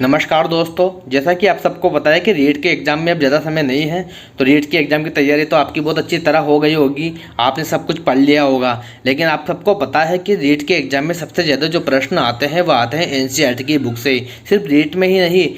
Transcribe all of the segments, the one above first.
नमस्कार दोस्तों, जैसा कि आप सबको पता है कि रीट के एग्ज़ाम में अब ज़्यादा समय नहीं है। तो रीट के एग्ज़ाम की तैयारी तो आपकी बहुत अच्छी तरह हो गई होगी, आपने सब कुछ पढ़ लिया होगा। लेकिन आप सबको पता है कि रीट के एग्ज़ाम में सबसे ज़्यादा जो प्रश्न आते हैं वह आते हैं एनसीईआरटी की बुक से। सिर्फ रीट में ही नहीं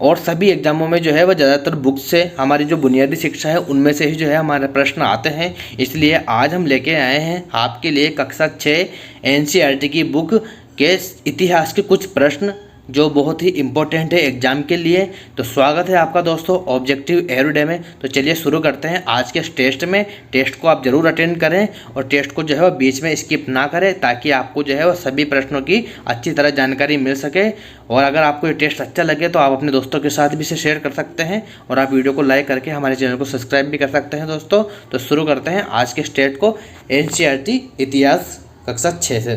और सभी एग्जामों में जो है वह ज़्यादातर बुक से, हमारी जो बुनियादी शिक्षा है उनमें से ही जो है हमारे प्रश्न आते हैं। इसलिए आज हम लेके आए हैं आपके लिए कक्षा 6 एनसीईआरटी की बुक के इतिहास के कुछ प्रश्न जो बहुत ही इम्पोर्टेंट है एग्जाम के लिए। तो स्वागत है आपका दोस्तों ऑब्जेक्टिव एवरीडे में। तो चलिए शुरू करते हैं आज के टेस्ट में। टेस्ट को आप ज़रूर अटेंड करें और टेस्ट को जो है वह बीच में स्किप ना करें, ताकि आपको जो है वह सभी प्रश्नों की अच्छी तरह जानकारी मिल सके। और अगर आपको ये टेस्ट अच्छा लगे तो आप अपने दोस्तों के साथ भी इसे शेयर कर सकते हैं और आप वीडियो को लाइक करके हमारे चैनल को सब्सक्राइब भी कर सकते हैं दोस्तों। तो शुरू करते हैं आज के टेस्ट को एनसीईआरटी इतिहास कक्षा 6 से।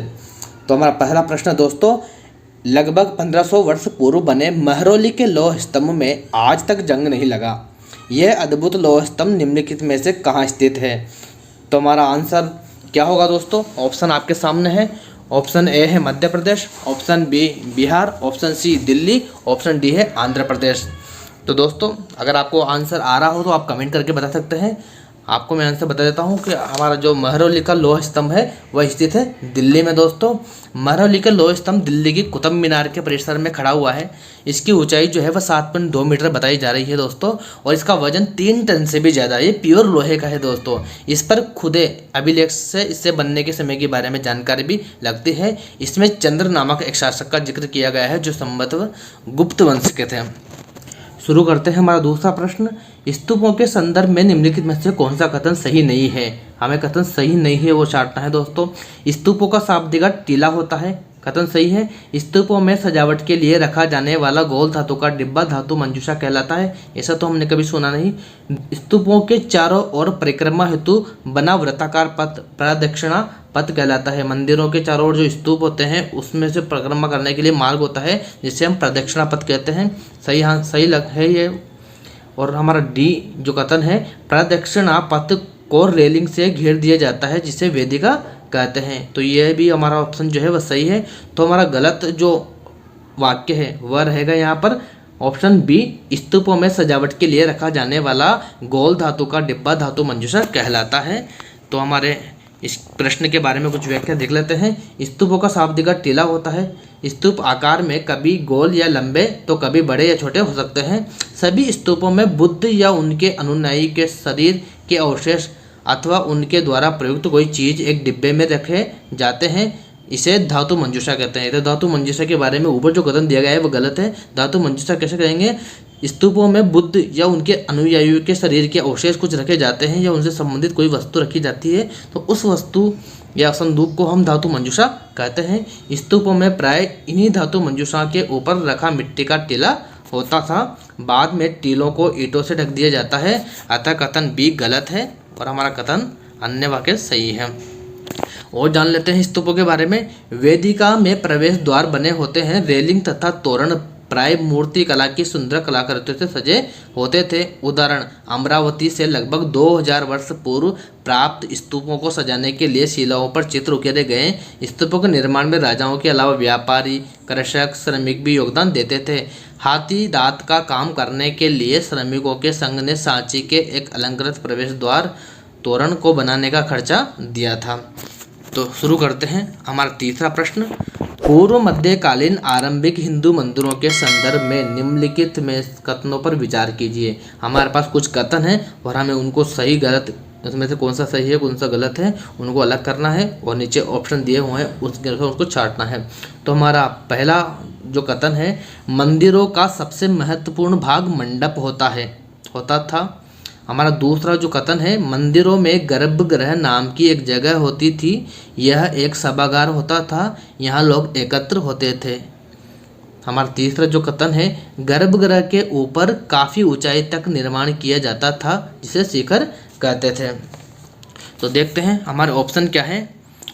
तो हमारा पहला प्रश्न दोस्तों, लगभग 1500 वर्ष पूर्व बने महरौली के लौह स्तंभ में आज तक जंग नहीं लगा। यह अद्भुत लौह स्तंभ निम्नलिखित में से कहाँ स्थित है? तो हमारा आंसर क्या होगा दोस्तों? ऑप्शन आपके सामने है। ऑप्शन ए है Madhya Pradesh, option B Bihar, option C Delhi, option D है आंध्र प्रदेश। तो दोस्तों अगर आपको आंसर आ रहा हो तो आप कमेंट करके बता सकते हैं। आपको मैं आंसर बता देता हूँ कि हमारा जो महरौली का लौह स्तंभ है वह स्थित है दिल्ली में दोस्तों। महरौली का लौह स्तंभ दिल्ली की कुतुब मीनार के परिसर में खड़ा हुआ है। इसकी ऊंचाई जो है वह 7.2 मीटर बताई जा रही है दोस्तों, और इसका वजन 3 टन से भी ज़्यादा है। ये प्योर लोहे का है दोस्तों। इस पर खुदे अभिलेख से इससे बनने के समय के बारे में जानकारी भी लगती है। इसमें चंद्र नामक एक शासक का जिक्र किया गया है जो संभवतः गुप्त वंश के थे। शुरू करते हैं हमारा दूसरा प्रश्न। स्तूपों के संदर्भ में निम्नलिखित में से कौन सा कथन सही नहीं है? हमें कथन सही नहीं है वो छांटना है दोस्तों। स्तूपों का शाब्दिक अर्थ टीला होता है, कथन सही है। स्तूपों में सजावट के लिए रखा जाने वाला गोल धातु का डिब्बा धातु मंजूषा कहलाता है, ऐसा तो हमने कभी सुना नहीं। स्तूपों के चारों ओर परिक्रमा हेतु बना वृत्ताकार पथ प्रदक्षिणा पथ कहलाता है। मंदिरों के चारों ओर जो स्तूप होते हैं उसमें से परिक्रमा करने के लिए मार्ग होता है जिसे हम प्रदक्षिणा पथ कहते हैं। सही, हाँ सही लग है ये। और हमारा डी जो कथन है, प्रदक्षिणा पथ को रेलिंग से घेर दिया जाता है जिसे वेदिका कहते हैं। तो यह भी हमारा ऑप्शन जो है वह सही है। तो हमारा गलत जो वाक्य है वह रहेगा यहाँ पर ऑप्शन बी, स्तूपों में सजावट के लिए रखा जाने वाला गोल धातु का डिब्बा धातु मंजूषा कहलाता है। तो हमारे इस प्रश्न के बारे में कुछ व्याख्या देख लेते हैं। स्तूपों का शाब्दिक अर्थ टीला होता है। स्तूप आकार में कभी गोल या लंबे तो कभी बड़े या छोटे हो सकते हैं। सभी स्तूपों में बुद्ध या उनके अनुयायी के शरीर के अवशेष अथवा उनके द्वारा प्रयुक्त कोई चीज एक डिब्बे में रखे जाते हैं। इसे धातु मंजूषा कहते हैं। तो धातु मंजूषा के बारे में ऊपर जो कथन दिया गया है वो गलत है। धातु मंजूषा कैसे कहेंगे? स्तूपों में बुद्ध या उनके अनुयायियों के शरीर के अवशेष कुछ रखे जाते हैं या उनसे संबंधित कोई वस्तु रखी जाती है तो उस वस्तु या संदूक को हम धातु मंजूषा कहते हैं। स्तूपों में प्राय इन्हीं धातु मंजूषा के ऊपर रखा मिट्टी का टीला होता था। बाद में टीलों को ईंटों से ढक दिया जाता है। अतः कथन बी गलत है और हमारा कथन अन्य वाक्य सही है। और जान लेते हैं स्तूपों के बारे में। वेदिका में प्रवेश द्वार बने होते हैं। रेलिंग तथा तोरण प्राय मूर्ति कला की सुंदर कलाकृतियों से सजे होते थे। उदाहरण, अमरावती से लगभग 2000 वर्ष पूर्व प्राप्त स्तूपों को सजाने के लिए शिलाओं पर चित्र उकेरे गए। स्तूपों के निर्माण में राजाओं के अलावा व्यापारी, कृषक, श्रमिक भी योगदान देते थे। हाथी दांत का काम करने के लिए श्रमिकों के संघ ने सांची के एक अलंकृत प्रवेश द्वार तोरण को बनाने का खर्चा दिया था। तो शुरू करते हैं हमारा तीसरा प्रश्न। पूर्व मध्यकालीन आरंभिक हिंदू मंदिरों के संदर्भ में निम्नलिखित में कथनों पर विचार कीजिए। हमारे पास कुछ कथन हैं और हमें उनको सही गलत, उसमें से कौन सा सही है कौन सा गलत है उनको अलग करना है और नीचे ऑप्शन दिए हुए हैं उसके अनुसार उसको छांटना है। तो हमारा पहला जो कथन है, मंदिरों का सबसे महत्वपूर्ण भाग मंडप होता था। हमारा दूसरा जो कथन है, मंदिरों में गर्भगृह नाम की एक जगह होती थी। यह एक सभागार होता था, यहाँ लोग एकत्र होते थे। हमारा तीसरा जो कथन है, गर्भगृह के ऊपर काफ़ी ऊंचाई तक निर्माण किया जाता था जिसे शिखर कहते थे। तो देखते हैं हमारे ऑप्शन क्या है।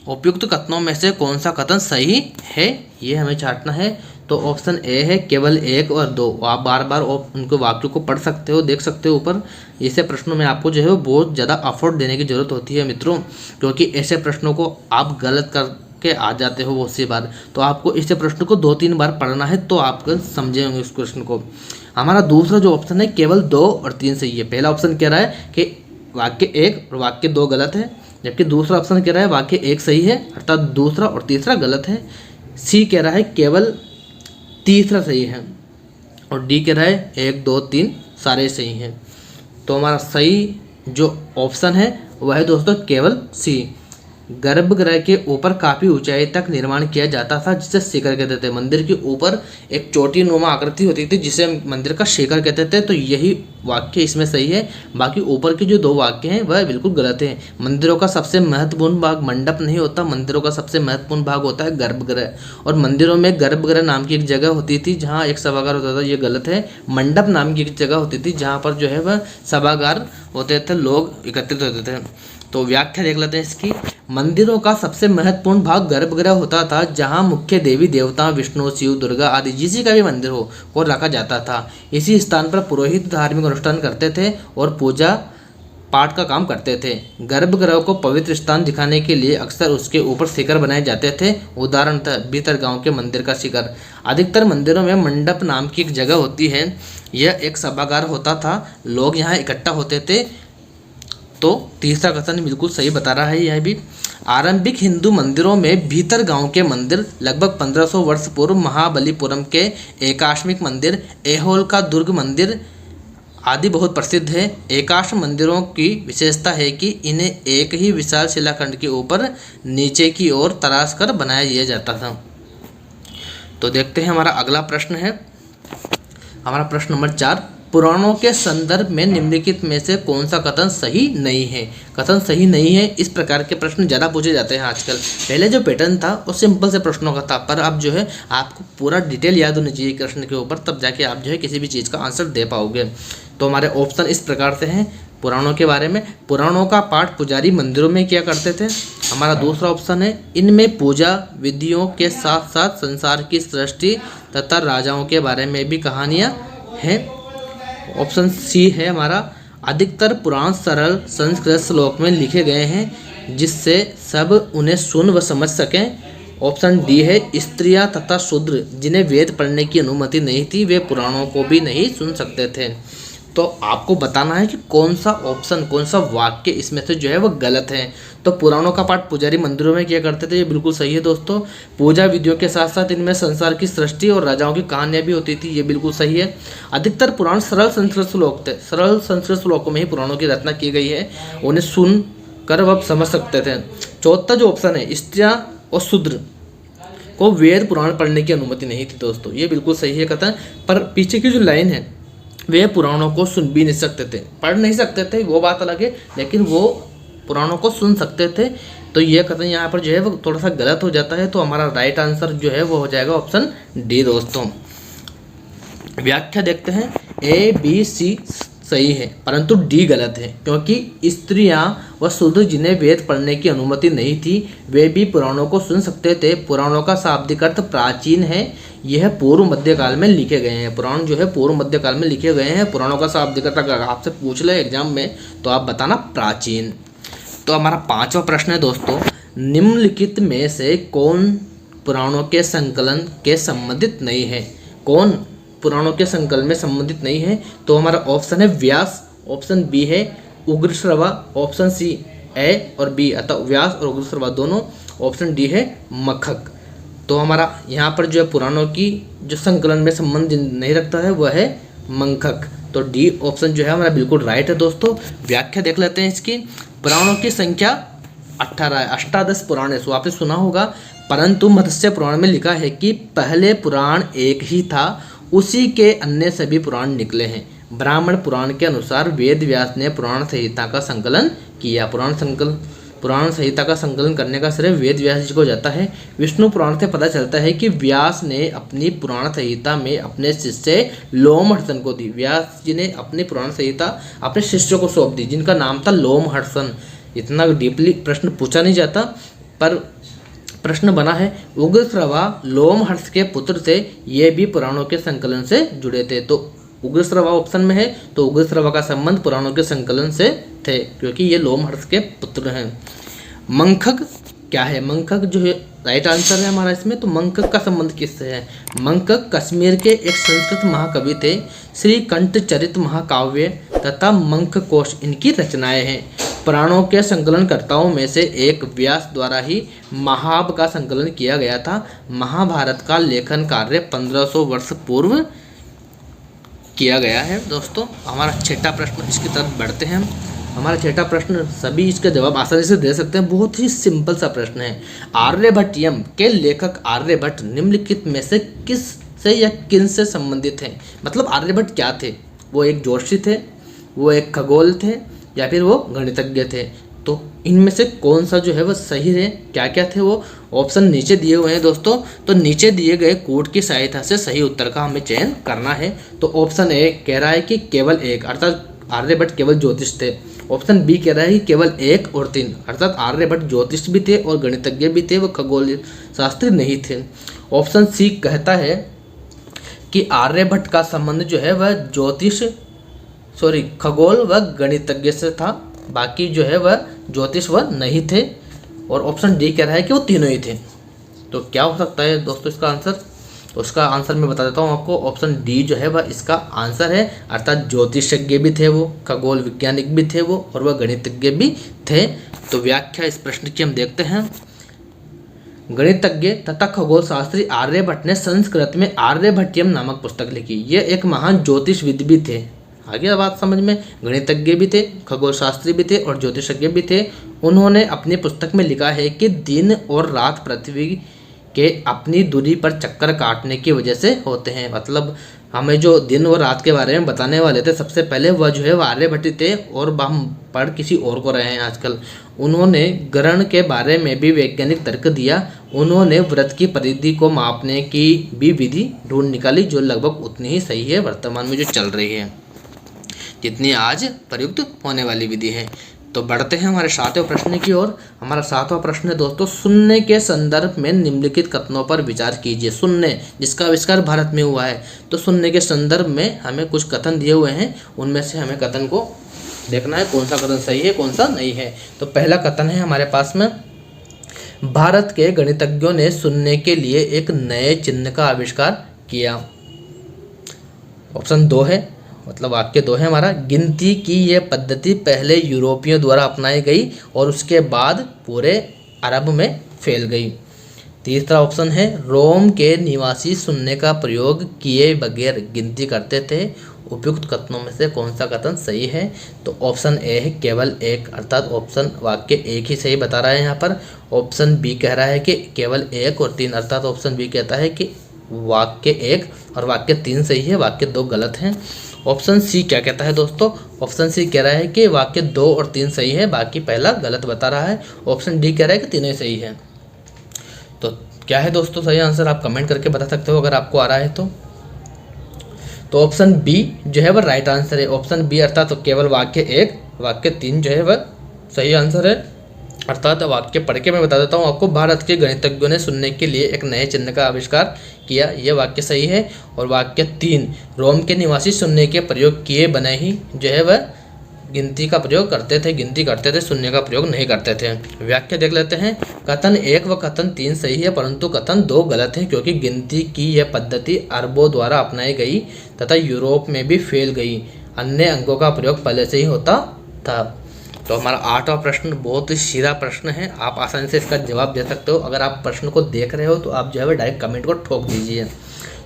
उपयुक्त कथनों में से कौन सा कथन सही है ये हमें छांटना है। तो ऑप्शन ए है केवल 1 और 2। आप बार बार उनके वाक्यों को पढ़ सकते हो, देख सकते हो ऊपर। ऐसे प्रश्नों में आपको जो है वो बहुत ज़्यादा एफर्ट देने की ज़रूरत होती है मित्रों, क्योंकि ऐसे प्रश्नों को आप गलत कर के आ जाते हो बहुत सी बार, तो आपको इस प्रश्न को 2-3 बार पढ़ना है तो आप समझेंगे इस क्वेश्चन को। हमारा दूसरा जो ऑप्शन है केवल 2 और 3 सही है। पहला ऑप्शन कह रहा है कि वाक्य 1 और वाक्य 2 गलत है, जबकि दूसरा ऑप्शन कह रहा है वाक्य 1 सही है, अर्थात दूसरा और तीसरा गलत है। सी कह रहा है केवल तीसरा सही है, और डी कह रहा है 1, 2, 3 सारे सही हैं। तो हमारा सही जो ऑप्शन है वह है दोस्तों केवल सी। गर्भगृह के ऊपर काफ़ी ऊंचाई तक निर्माण किया जाता था, जिसे शिखर कहते थे। मंदिर के ऊपर एक चोटी नुमा आकृति होती थी जिसे मंदिर का शिखर कहते थे। तो यही वाक्य इसमें सही है। बाकी ऊपर के जो 2 वाक्य हैं वह बिल्कुल गलत हैं। मंदिरों का सबसे महत्वपूर्ण भाग मंडप नहीं होता, मंदिरों का सबसे महत्वपूर्ण भाग होता है गर्भगृह। और मंदिरों में गर्भगृह नाम की एक जगह होती थी जहाँ एक सभागार होता था, ये गलत है। मंडप नाम की एक जगह होती थी जहाँ पर जो है वह सभागार होते थे, लोग एकत्रित होते थे। तो व्याख्या देख लेते हैं इसकी। मंदिरों का सबसे महत्वपूर्ण भाग गर्भगृह होता था, जहां मुख्य देवी देवता विष्णु, शिव, दुर्गा आदि जिसी का भी मंदिर हो को रखा जाता था। इसी स्थान पर पुरोहित धार्मिक अनुष्ठान करते थे और पूजा पाठ का काम करते थे। गर्भगृह को पवित्र स्थान दिखाने के लिए अक्सर उसके ऊपर शिखर बनाए जाते थे, उदाहरणतः भीतरगांव के मंदिर का शिखर। अधिकतर मंदिरों में मंडप नाम की एक जगह होती है, यह एक सभागार होता था, लोग यहाँ इकट्ठा होते थे। तो तीसरा कथन बिल्कुल सही बता रहा है यह भी। आरंभिक हिंदू मंदिरों में भीतर गांव के मंदिर लगभग 1500 वर्ष पूर्व महाबलीपुरम के एकाश्मिक मंदिर, ऐहोल का दुर्ग मंदिर आदि बहुत प्रसिद्ध है। एकाश्म मंदिरों की विशेषता है कि इन्हें एक ही विशाल शिलाखंड के ऊपर नीचे की ओर तराश कर बनाया दिया जाता था। तो देखते हैं हमारा अगला प्रश्न है, हमारा प्रश्न नंबर 4। पुराणों के संदर्भ में निम्नलिखित में से कौन सा कथन सही नहीं है? कथन सही नहीं है, इस प्रकार के प्रश्न ज़्यादा पूछे जाते हैं आजकल। पहले जो पैटर्न था वो सिंपल से प्रश्नों का था, पर अब जो है आपको पूरा डिटेल याद होनी चाहिए प्रश्न के ऊपर, तब जाके आप जो है किसी भी चीज़ का आंसर दे पाओगे। तो हमारे ऑप्शन इस प्रकार से हैं पुराणों के बारे में। पुराणों का पाठ पुजारी मंदिरों में किया करते थे। हमारा दूसरा ऑप्शन है इनमें पूजा विधियों के साथ साथ संसार की सृष्टि तथा राजाओं के बारे में भी कहानियाँ हैं। ऑप्शन सी है हमारा, अधिकतर पुराण सरल संस्कृत श्लोक में लिखे गए हैं जिससे सब उन्हें सुन व समझ सकें। ऑप्शन डी है, स्त्रियां तथा शूद्र जिन्हें वेद पढ़ने की अनुमति नहीं थी वे पुराणों को भी नहीं सुन सकते थे। तो आपको बताना है कि कौन सा ऑप्शन, कौन सा वाक्य इसमें से जो है वो गलत है। तो पुराणों का पाठ पुजारी मंदिरों में किया करते थे, ये बिल्कुल सही है दोस्तों। पूजा विधियों के साथ साथ इनमें संसार की सृष्टि और राजाओं की कहानियाँ भी होती थी, ये बिल्कुल सही है। अधिकतर पुराण सरल संस्कृत श्लोक थे, सरल संस्कृत श्लोकों में ही पुराणों की रचना की गई है, उन्हें सुन कर वह समझ सकते थे। चौथा जो ऑप्शन है, स्त्रियाँ और शूद्र को वेद पुराण पढ़ने की अनुमति नहीं थी दोस्तों, ये बिल्कुल सही है कथन। पर पीछे की जो लाइन है वे पुराणों को सुन भी नहीं सकते थे, पढ़ नहीं सकते थे वो बात अलग है, लेकिन वो पुराणों को सुन सकते थे। तो ये कथन यहाँ पर जो है वो थोड़ा सा गलत हो जाता है। तो हमारा राइट आंसर जो है वो हो जाएगा ऑप्शन डी दोस्तों। व्याख्या देखते हैं, ए बी सी सही है परंतु डी गलत है, क्योंकि स्त्रियां व शूद्र जिन्हें वेद पढ़ने की अनुमति नहीं थी वे भी पुराणों को सुन सकते थे। पुराणों का शाब्दिक अर्थ प्राचीन है, यह पूर्व मध्यकाल में लिखे गए हैं। पुराण जो है पूर्व मध्यकाल में लिखे गए हैं। पुराणों का शाब्दिक अर्थ अगर आपसे पूछ ले एग्जाम में तो आप बताना प्राचीन। तो हमारा 5वां प्रश्न है दोस्तों, निम्नलिखित में से कौन पुराणों के संकलन के संबंधित नहीं है? कौन पुराणों के संकलन में संबंधित नहीं है? तो हमारा ऑप्शन है व्यास, ऑप्शन बी है उग्रश्रवा, ऑप्शन सी ए और बी अतः व्यास और उग्रश्रवा दोनों, ऑप्शन डी है मखक। तो हमारा यहाँ पर जो है पुराणों की जो संकलन में संबंध नहीं रखता है वह है मंखक। तो डी ऑप्शन जो है हमारा बिल्कुल राइट है दोस्तों। व्याख्या देख लेते हैं इसकी। पुराणों की संख्या 18 है, अष्टादश पुराण है, सो आपने सुना होगा। परंतु मत्स्य पुराण में लिखा है कि पहले पुराण एक ही था, उसी के अन्य सभी पुराण निकले हैं। ब्राह्मण पुराण के अनुसार वेद व्यास ने पुराण संहिता का संकलन किया। पुराण संहिता का संकलन करने का श्रेय वेद व्यास जी को जाता है। विष्णु पुराण से पता चलता है कि व्यास ने अपनी पुराण संहिता में अपने शिष्य लोमहर्षण को दी। व्यास जी ने अपनी पुराण संहिता अपने शिष्यों को सौंप दी, जिनका नाम था लोमहर्षण। इतना डीपली प्रश्न पूछा नहीं जाता, पर प्रश्न बना है उग्रश्रवा लोमहर्ष के पुत्र थे, ये भी पुराणों के संकलन से जुड़े थे। तो उग्रश्रवा ऑप्शन में है, तो उग्रश्रवा का संबंध पुराणों के संकलन से थे, क्योंकि ये लोमहर्ष के पुत्र हैं। मंखक क्या है? मंखक जो है राइट आंसर है हमारा इसमें। तो मंकक का संबंध किससे है? मंकक कश्मीर के एक संस्कृत महाकवि थे। श्री कंठ चरित महाकाव्य तथा मंक कोश इनकी रचनाएं हैं। पुराणों के संकलनकर्ताओं में से एक व्यास द्वारा ही महाभारत का संकलन किया गया था। महाभारत का लेखन कार्य 1500 वर्ष पूर्व किया गया है। दोस्तों हमारा छठा प्रश्न, इसकी तरफ बढ़ते हैं हम। हमारा छठा प्रश्न सभी इसका जवाब आसानी से दे सकते हैं, बहुत ही सिंपल सा प्रश्न है। आर्यभट्टियम के लेखक आर्यभट्ट निम्नलिखित में से किस से या किन से संबंधित हैं? मतलब आर्यभट्ट क्या थे? वो एक ज्योतिषी थे, वो एक खगोल थे, या फिर वो गणितज्ञ थे? तो इनमें से कौन सा जो है वो सही है? क्या क्या थे वो? ऑप्शन नीचे दिए हुए हैं दोस्तों। तो नीचे दिए गए कोड की सहायता से सही उत्तर का हमें चयन करना है। तो ऑप्शन ए कह रहा है कि केवल एक, अर्थात आर्यभट्ट केवल ज्योतिष थे। ऑप्शन बी कह रहा है कि केवल 1 और 3, अर्थात आर्यभट्ट ज्योतिष भी थे और गणितज्ञ भी थे, वो खगोल शास्त्री नहीं थे। ऑप्शन सी कहता है कि आर्यभट्ट का संबंध जो है वह खगोल व गणितज्ञ से था, बाकी जो है वह ज्योतिष वह नहीं थे। और ऑप्शन डी कह रहा है कि वो तीनों ही थे। तो क्या हो सकता है दोस्तों इसका आंसर? तो उसका आंसर मैं बता देता हूँ आपको। ऑप्शन डी जो है वह इसका आंसर है, अर्थात ज्योतिषज्ञ भी थे वो, खगोल वैज्ञानिक भी थे वो, और वह गणितज्ञ भी थे। तो व्याख्या इस प्रश्न की हम देखते हैं। गणितज्ञ तथा खगोल शास्त्री आर्यभट्ट ने संस्कृत में आर्यभट्टियम नामक पुस्तक लिखी। ये एक महान ज्योतिषविद भी थे। आगे बात समझ में, गणितज्ञ भी थे, खगोल शास्त्री भी थे और ज्योतिषज्ञ भी थे। उन्होंने अपनी पुस्तक में लिखा है कि दिन और रात पृथ्वी के अपनी दूरी पर चक्कर काटने की वजह से होते हैं। मतलब हमें जो दिन और रात के बारे में बताने वाले थे सबसे पहले वह जो है वो आर्यभट्ट थे, और हम पढ़ किसी और को रहे हैं आजकल। उन्होंने ग्रहण के बारे में भी वैज्ञानिक तर्क दिया। उन्होंने व्रत की परिधि को मापने की भी विधि ढूंढ निकाली, जो लगभग उतनी ही सही है वर्तमान में जो चल रही है, जितनी आज प्रयुक्त होने वाली विधि है। तो बढ़ते हैं हमारे 7वें प्रश्न की ओर। हमारा 7वां प्रश्न है दोस्तों, शून्य के संदर्भ में निम्नलिखित कथनों पर विचार कीजिए। शून्य जिसका आविष्कार भारत में हुआ है, तो शून्य के संदर्भ में हमें कुछ कथन दिए हुए हैं, उनमें से हमें कथन को देखना है कौन सा कथन सही है कौन सा नहीं है। तो पहला कथन है हमारे पास में, भारत के गणितज्ञों ने शून्य के लिए एक नए चिन्ह का आविष्कार किया। ऑप्शन 2 है, मतलब वाक्य 2 है हमारा, गिनती की यह पद्धति पहले यूरोपियों द्वारा अपनाई गई और उसके बाद पूरे अरब में फैल गई। तीसरा ऑप्शन है, रोम के निवासी शून्य का प्रयोग किए बगैर गिनती करते थे। उपयुक्त कथनों में से कौन सा कथन सही है? तो ऑप्शन ए है केवल एक, अर्थात ऑप्शन वाक्य 1 ही सही बता रहा है यहाँ पर। ऑप्शन बी कह रहा है कि केवल 1 और 3, अर्थात ऑप्शन बी कहता है कि वाक्य 1 और वाक्य 3 सही है, वाक्य 2 गलत है। ऑप्शन सी क्या कहता है दोस्तों? ऑप्शन सी कह रहा है कि वाक्य 2 और 3 सही है, बाकी पहला गलत बता रहा है। ऑप्शन डी कह रहा है कि तीनों सही है। तो क्या है दोस्तों सही आंसर? आप कमेंट करके बता सकते हो अगर आपको आ रहा है तो ऑप्शन बी जो है वह राइट आंसर है। ऑप्शन बी अर्थात तो केवल वाक्य 1 वाक्य 3 जो है वह सही आंसर है। अर्थात वाक्य पढ़ के मैं बता देता हूँ आपको, भारत के गणितज्ञों ने शून्य के लिए एक नए चिन्ह का आविष्कार किया, यह वाक्य सही है। और वाक्य 3, रोम के निवासी शून्य के प्रयोग किए बने ही जो है वह गिनती का प्रयोग करते थे, गिनती करते थे, शून्य का प्रयोग नहीं करते थे। व्याख्या देख लेते हैं। कथन 1 व कथन 3 सही है, परंतु कथन 2 गलत है, क्योंकि गिनती की यह पद्धति अरबों द्वारा अपनाई गई तथा यूरोप में भी फैल गई। अन्य अंकों का प्रयोग पहले से ही होता था। तो हमारा 8वां प्रश्न बहुत ही सीधा प्रश्न है, आप आसानी से इसका जवाब दे सकते हो। अगर आप प्रश्न को देख रहे हो तो आप जो है डायरेक्ट कमेंट को ठोक दीजिए।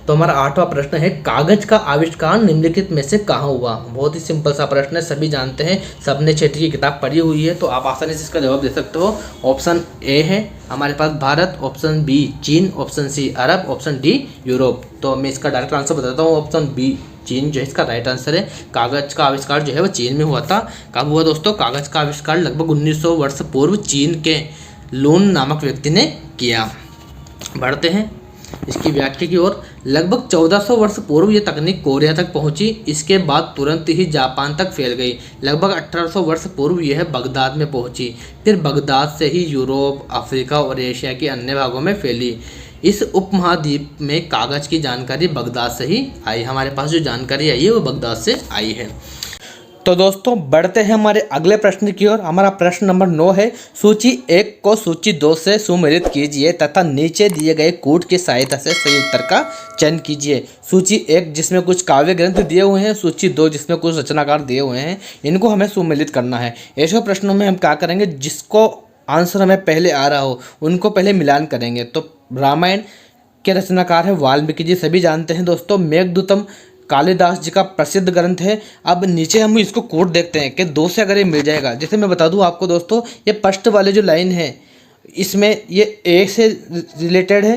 तो हमारा 8वां प्रश्न है, कागज का आविष्कार निम्नलिखित में से कहाँ हुआ? बहुत ही सिंपल सा प्रश्न है, सभी जानते हैं, सबने छठी की किताब पढ़ी हुई है, तो आप आसानी से इसका जवाब दे सकते हो। ऑप्शन ए है हमारे पास भारत, ऑप्शन बी चीन, ऑप्शन सी अरब, ऑप्शन डी यूरोप। तो मैं इसका डायरेक्ट आंसर बताता हूँ, ऑप्शन बी चीन जो है इसका राइट आंसर है। कागज का आविष्कार जो है वो चीन में हुआ था। कब हुआ दोस्तों? कागज का आविष्कार लगभग 1900 वर्ष पूर्व चीन के लून नामक व्यक्ति ने किया। बढ़ते हैं इसकी व्याख्या की ओर। लगभग 1400 वर्ष पूर्व ये तकनीक कोरिया तक पहुंची, इसके बाद तुरंत ही जापान तक फैल गई। लगभग 1800 वर्ष पूर्व यह बगदाद में पहुंची, फिर बगदाद से ही यूरोप, अफ्रीका और एशिया के अन्य भागों में फैली। इस उपमहाद्वीप में कागज की जानकारी बगदाद से ही आई। हमारे पास जो जानकारी आई है वो बगदाद से आई है। तो दोस्तों बढ़ते हैं हमारे अगले प्रश्न की ओर। हमारा प्रश्न नंबर 9 है, सूची 1 को सूची 2 से सुमेलित कीजिए तथा नीचे दिए गए कूट की सहायता से सही उत्तर का चयन कीजिए। सूची 1 जिसमें कुछ काव्य ग्रंथ दिए हुए हैं, सूची 2 जिसमें कुछ रचनाकार दिए हुए हैं, इनको हमें सुमेलित करना है। ऐसे प्रश्नों में हम क्या करेंगे, जिसको आंसर हमें पहले आ रहा हो उनको पहले मिलान करेंगे। तो रामायण के रचनाकार है वाल्मीकि जी, सभी जानते हैं दोस्तों। मेघदूतम कालिदास जी का प्रसिद्ध ग्रंथ है। अब नीचे हम इसको कोट देखते हैं कि 2 से अगर ये मिल जाएगा। जैसे मैं बता दूं आपको दोस्तों, ये फर्स्ट वाले जो लाइन है इसमें ये ए से रिलेटेड है,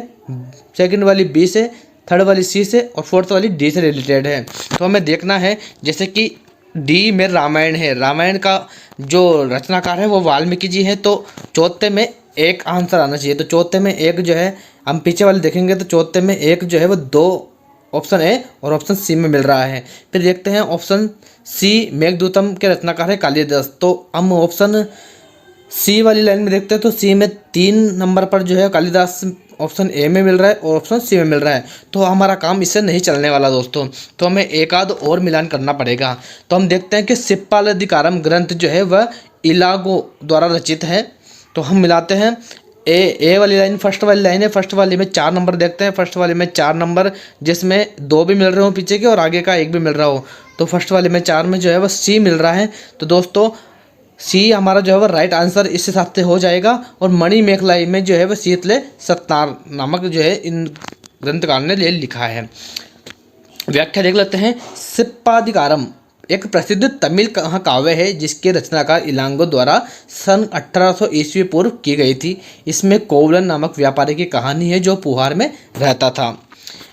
सेकंड वाली बी से, थर्ड वाली सी से और फोर्थ वाली डी से रिलेटेड है। तो हमें देखना है, जैसे कि डी में रामायण है, रामायण का जो रचनाकार है वो वाल्मीकि जी है, तो चौथे में एक आंसर आना चाहिए। तो चौथे में एक जो है, हम पीछे वाले देखेंगे तो चौथे में एक जो है वो 2 ऑप्शन ए और ऑप्शन सी में मिल रहा है। फिर देखते हैं ऑप्शन सी, मेघदूतम के रचनाकार है कालिदास। तो हम ऑप्शन सी वाली लाइन में देखते हैं तो सी में 3 नंबर पर जो है कालिदास ऑप्शन ए में मिल रहा है और ऑप्शन सी में मिल रहा है। तो हमारा काम इससे नहीं चलने वाला दोस्तों, तो हमें एक आध और मिलान करना पड़ेगा। तो हम देखते हैं कि सिप्पालधिकारम ग्रंथ जो है वह इलागो द्वारा रचित है। तो हम मिलाते हैं ए वाली लाइन, फर्स्ट वाली लाइन है, फर्स्ट वाली में 4 नंबर देखते हैं। फर्स्ट वाली में 4 नंबर जिसमें 2 भी मिल रहे हो पीछे के और आगे का 1 भी मिल रहा हो, तो फर्स्ट वाले में 4 में जो है वह सी मिल रहा है। तो दोस्तों सी हमारा जो है वह राइट आंसर इस हिसाब से हो जाएगा। और मणि मेखलाई में जो है वह शीतले सत्तार नामक जो है इन ग्रंथकार ने ले लिखा है। व्याख्या देख लेते हैं। सिप्पाधिकारम एक प्रसिद्ध तमिल काव्य है जिसके रचनाकार इलांगो द्वारा सन 1800 ईस्वी पूर्व की गई थी। इसमें कोवलन नामक व्यापारी की कहानी है जो पुहार में रहता था।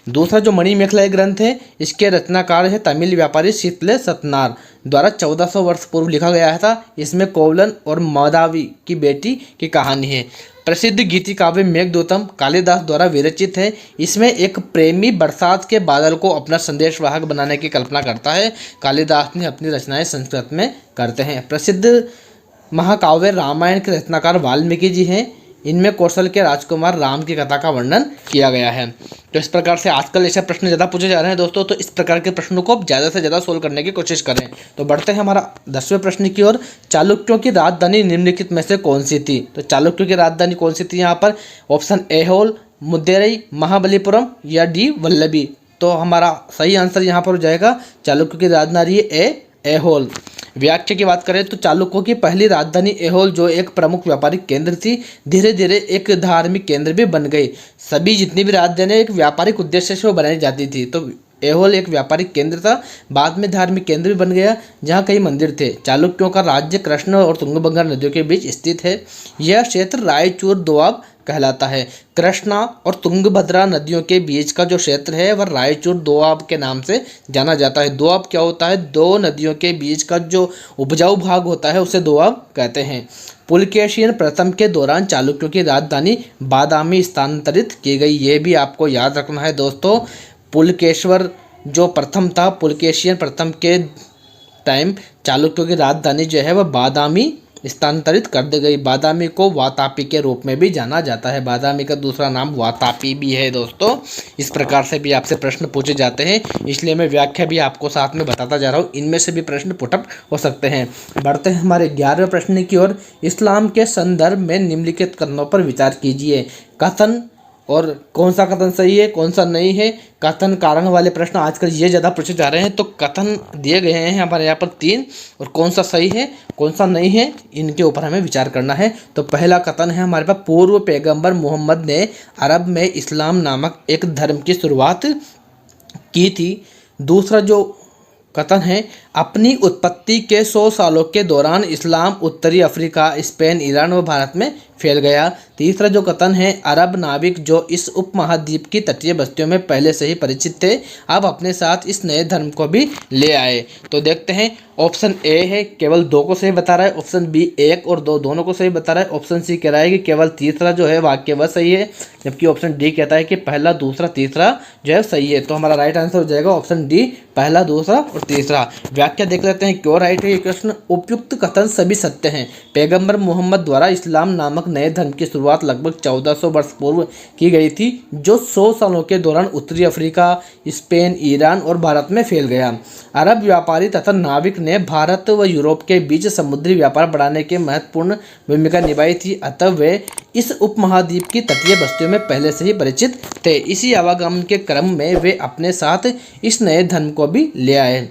दूसरा जो मणिमेखलाई ग्रंथ है, इसके रचनाकार है तमिल व्यापारी शीतले सतनार द्वारा 1400 वर्ष पूर्व लिखा गया था। इसमें कोवलन और माधवी की बेटी की कहानी है। प्रसिद्ध गीति काव्य मेघदूतम कालिदास द्वारा विरचित है। इसमें एक प्रेमी बरसात के बादल को अपना संदेशवाहक बनाने की कल्पना करता है। कालिदास ने अपनी रचनाएं संस्कृत में करते हैं। प्रसिद्ध महाकाव्य रामायण के रचनाकार वाल्मीकि जी हैं। इनमें कौशल के राजकुमार राम की कथा का वर्णन किया गया है। तो इस प्रकार से आजकल ऐसे प्रश्न ज़्यादा पूछे जा रहे हैं दोस्तों, तो इस प्रकार के प्रश्नों को ज़्यादा से ज़्यादा सोल्व करने की कोशिश करें। तो बढ़ते हैं हमारा 10वें प्रश्न की ओर। चालुक्यों की राजधानी निम्नलिखित में से कौन सी थी? तो चालुक्यों की राजधानी कौन सी थी यहाँ पर? ऑप्शन ऐहोल, मुद्देरई, महाबलीपुरम या डी वल्लभी। तो हमारा सही आंसर यहाँ पर हो जाएगा चालुक्यों की राजधानी ऐहोल। व्याख्या की बात करें तो चालुक्यों की पहली राजधानी ऐहोल जो एक प्रमुख व्यापारिक केंद्र थी, धीरे धीरे एक धार्मिक केंद्र भी बन गई। सभी जितनी भी राजधानी एक व्यापारिक उद्देश्य से वो बनाई जाती थी। तो ऐहोल एक व्यापारिक केंद्र था, बाद में धार्मिक केंद्र भी बन गया जहाँ कई मंदिर थे। चालुक्यों का राज्य कृष्ण और तुंगभद्रा नदियों के बीच स्थित है। यह क्षेत्र रायचूर दोआब कहलाता है। कृष्णा और तुंगभद्रा नदियों के बीच का जो क्षेत्र है वह रायचूर दोआब के नाम से जाना जाता है। दोआब क्या होता है? 2 नदियों के बीच का जो उपजाऊ भाग होता है उसे दोआब कहते हैं। पुलकेशियन प्रथम के दौरान चालुक्यों की राजधानी बादामी स्थानांतरित की गई। ये भी आपको याद रखना है दोस्तों। पुलकेश्वर जो प्रथम था, पुलकेशियन प्रथम के टाइम चालुक्यों की राजधानी जो है वह बादामी स्थानांतरित कर दी गई। बादामी को वातापी के रूप में भी जाना जाता है। बादामी का दूसरा नाम वातापी भी है दोस्तों। इस प्रकार से भी आपसे प्रश्न पूछे जाते हैं, इसलिए मैं व्याख्या भी आपको साथ में बताता जा रहा हूँ। इनमें से भी प्रश्न पुटअप हो सकते हैं। बढ़ते हैं हमारे 11वें प्रश्न की ओर। इस्लाम के संदर्भ में निम्नलिखित कथनों पर विचार कीजिए। कथन और कौन सा कथन सही है कौन सा नहीं है, कथन कारण वाले प्रश्न आजकल ये ज़्यादा पूछे जा रहे हैं। तो कथन दिए गए हैं हमारे यहाँ पर 3 और कौन सा सही है कौन सा नहीं है इनके ऊपर हमें विचार करना है। तो पहला कथन है हमारे पास, पूर्व पैगंबर मोहम्मद ने अरब में इस्लाम नामक एक धर्म की शुरुआत की थी। दूसरा जो कथन है, अपनी उत्पत्ति के 100 सालों के दौरान इस्लाम उत्तरी अफ्रीका, स्पेन, ईरान व भारत में फैल गया। तीसरा जो कथन है, अरब नाविक जो इस उपमहाद्वीप की तटीय बस्तियों में पहले से ही परिचित थे, अब अपने साथ इस नए धर्म को भी ले आए। तो देखते हैं, ऑप्शन ए है केवल 2 को सही बता रहा है, ऑप्शन बी 1 और 2 दोनों को सही बता रहा है, ऑप्शन सी कह रहा है कि केवल तीसरा जो है वाक्य वह सही है, जबकि ऑप्शन डी कहता है कि पहला, दूसरा, तीसरा जो है सही है। तो हमारा राइट आंसर हो जाएगा ऑप्शन डी, पहला, दूसरा और तीसरा। व्याख्या देख लेते हैं क्यों राइट है ये प्रश्न। उपयुक्त कथन सभी सत्य हैं। पैगंबर मोहम्मद द्वारा इस्लाम नामक नए धर्म की शुरुआत लगभग 1400 वर्ष पूर्व की गई थी, जो 100 सालों के दौरान उत्तरी अफ्रीका, स्पेन, ईरान और भारत में फैल गया। अरब व्यापारी तथा नाविक ने भारत व यूरोप के बीच समुद्री व्यापार बढ़ाने के महत्वपूर्ण भूमिका निभाई थी, अतः वे इस उपमहाद्वीप की तटीय बस्तियों में पहले से ही परिचित थे। इसी आवागमन के क्रम में वे अपने साथ इस नए धर्म को भी ले आए।